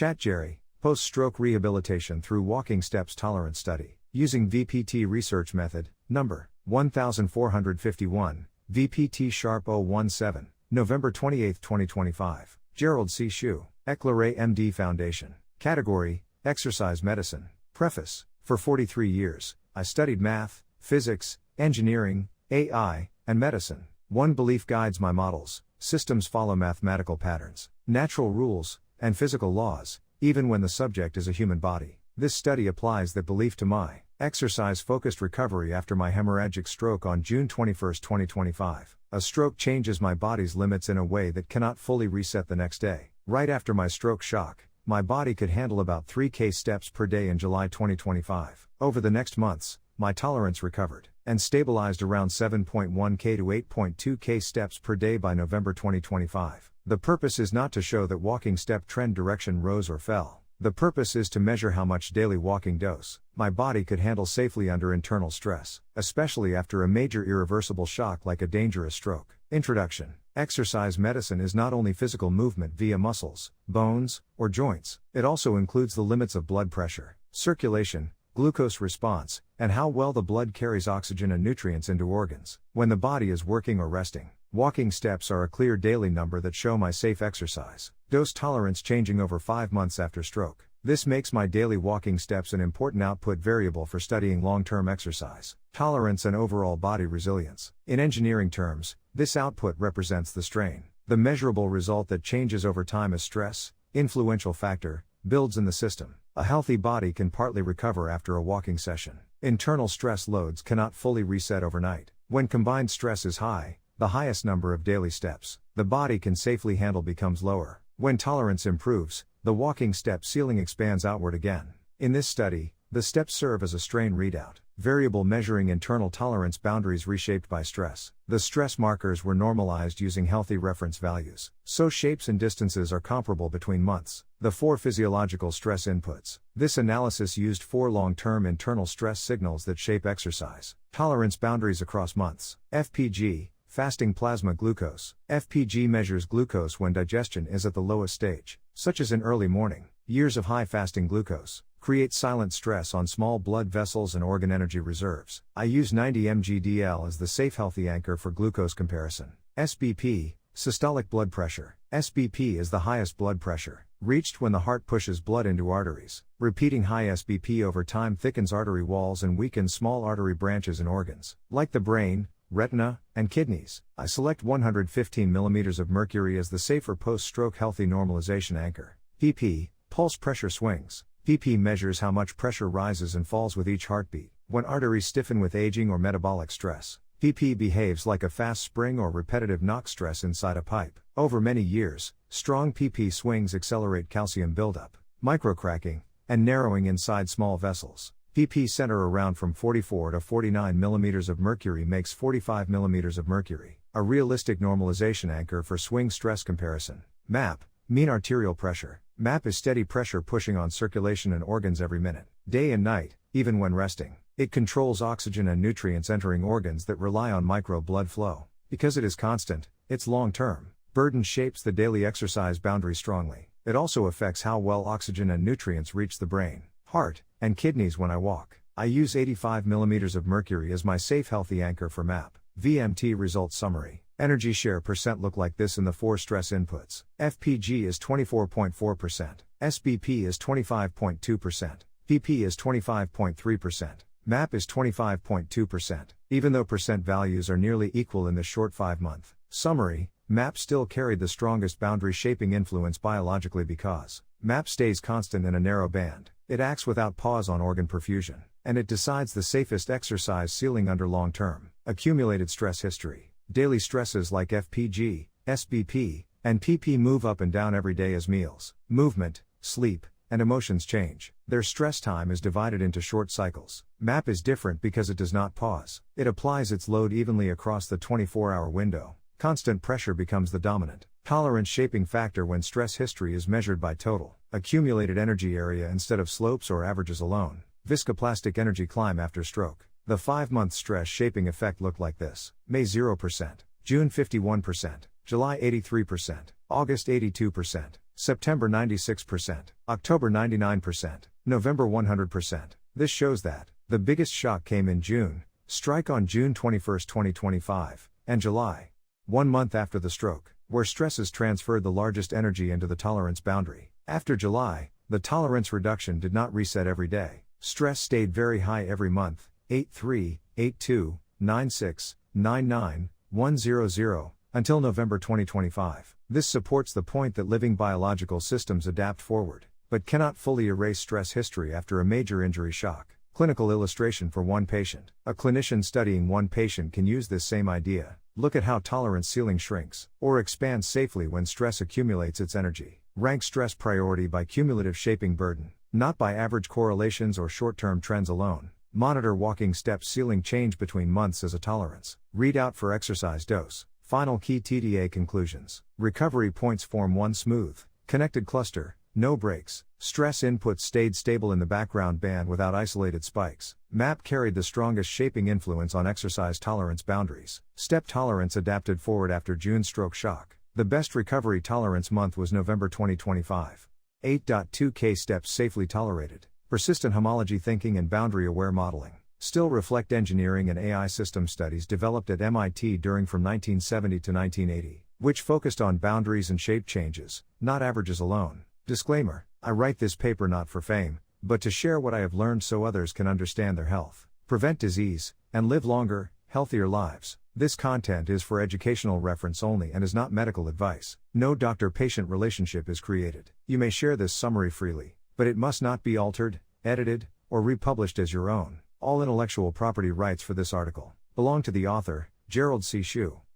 ChatGerry, Post-Stroke Rehabilitation Through Walking Steps Tolerance Study, using VPT Research Method, number 1451, VPT Sharp 017, November 28, 2025. Gerald C. Shu, EclaireMD Foundation. Category, Exercise Medicine. Preface. For 43 years, I studied math, physics, engineering, AI, and medicine. One belief guides my models: systems follow mathematical patterns, natural rules, and physical laws, even when the subject is a human body. This study applies that belief to my exercise-focused recovery after my hemorrhagic stroke on June 21, 2025. A stroke changes my body's limits in a way that cannot fully reset the next day. Right after my stroke shock, my body could handle about 3K steps per day in July 2025. Over the next months, my tolerance recovered and stabilized around 7.1K to 8.2K steps per day by November 2025. The purpose is not to show that walking step trend direction rose or fell. The purpose is to measure how much daily walking dose my body could handle safely under internal stress, especially after a major irreversible shock like a dangerous stroke. Introduction. Exercise medicine is not only physical movement via muscles, bones, or joints, it also includes the limits of blood pressure, circulation, glucose response, and how well the blood carries oxygen and nutrients into organs. When the body is working or resting, walking steps are a clear daily number that show my safe exercise dose tolerance changing over 5 months after stroke. This makes my daily walking steps an important output variable for studying long-term exercise tolerance and overall body resilience. In engineering terms, this output represents the strain. The measurable result that changes over time as stress, influential factor, builds in the system. A healthy body can partly recover after a walking session. Internal stress loads cannot fully reset overnight. When combined stress is high, the highest number of daily steps the body can safely handle becomes lower. When tolerance improves, the walking step ceiling expands outward again. In this study, the steps serve as a strain readout, variable measuring internal tolerance boundaries reshaped by stress. The stress markers were normalized using healthy reference values, so shapes and distances are comparable between months. The 4 physiological stress inputs. This analysis used 4 long-term internal stress signals that shape exercise tolerance boundaries across months. FPG, fasting plasma glucose. FPG measures glucose when digestion is at the lowest stage, such as in early morning. Years of high fasting glucose create silent stress on small blood vessels and organ energy reserves. I use 90 mg/dL as the safe healthy anchor for glucose comparison. SBP, systolic blood pressure. SBP is the highest blood pressure, reached when the heart pushes blood into arteries. Repeating high SBP over time thickens artery walls and weakens small artery branches in organs, like the brain, retina, and kidneys. I select 115 mm of mercury as the safer post-stroke healthy normalization anchor. PP, pulse pressure swings. PP measures how much pressure rises and falls with each heartbeat. When arteries stiffen with aging or metabolic stress, PP behaves like a fast spring or repetitive knock stress inside a pipe. Over many years, strong PP swings accelerate calcium buildup, microcracking, and narrowing inside small vessels. PP center around from 44 to 49 mm of mercury makes 45 mm of mercury, a realistic normalization anchor for swing stress comparison. MAP, mean arterial pressure. MAP is steady pressure pushing on circulation and organs every minute, day and night, even when resting. It controls oxygen and nutrients entering organs that rely on micro blood flow. Because it is constant, it's long-term. Burden shapes the daily exercise boundary strongly. It also affects how well oxygen and nutrients reach the brain, heart, and kidneys when I walk. I use 85 mm of mercury as my safe healthy anchor for MAP. VMT results summary. Energy share percent look like this in the 4 stress inputs. FPG is 24.4%, SBP is 25.2%, PP is 25.3%, MAP is 25.2%. Even though percent values are nearly equal in the short 5-month summary, MAP still carried the strongest boundary shaping influence biologically because MAP stays constant in a narrow band. It acts without pause on organ perfusion, and it decides the safest exercise ceiling under long-term accumulated stress history. Daily stresses like FPG, SBP, and PP move up and down every day as meals, movement, sleep, and emotions change. Their stress time is divided into short cycles. MAP is different because it does not pause. It applies its load evenly across the 24-hour window. Constant pressure becomes the dominant tolerance shaping factor when stress history is measured by total accumulated energy area instead of slopes or averages alone. Viscoplastic energy climb after stroke. The 5-month stress shaping effect looked like this: May 0%, June 51%, July 83%, August 82%, September 96%, October 99%, November 100%. This shows that the biggest shock came in June, strike on June 21, 2025, and July, 1 month after the stroke, where stresses transferred the largest energy into the tolerance boundary. After July, the tolerance reduction did not reset every day. Stress stayed very high every month, 8.3, 8.2, 9.6, 9.9, 1.00, until November 2025. This supports the point that living biological systems adapt forward, but cannot fully erase stress history after a major injury shock. Clinical illustration for one patient. A clinician studying one patient can use this same idea. Look at how tolerance ceiling shrinks, or expands safely when stress accumulates its energy. Rank stress priority by cumulative shaping burden, not by average correlations or short-term trends alone. Monitor walking steps ceiling change between months as a tolerance. Readout for exercise dose. Final key TDA conclusions. Recovery points form one smooth, connected cluster, no breaks. Stress inputs stayed stable in the background band without isolated spikes. MAP carried the strongest shaping influence on exercise tolerance boundaries. Step tolerance adapted forward after June stroke shock. The best recovery tolerance month was November 2025. 8.2K steps safely tolerated. Persistent homology thinking and boundary-aware modeling still reflect engineering and AI system studies developed at MIT during from 1970 to 1980, which focused on boundaries and shape changes, not averages alone. Disclaimer: I write this paper not for fame, but to share what I have learned so others can understand their health, prevent disease, and live longer, healthier lives. This content is for educational reference only and is not medical advice. No doctor-patient relationship is created. You may share this summary freely, but it must not be altered, edited, or republished as your own. All intellectual property rights for this article belong to the author, Gerald C. Shue.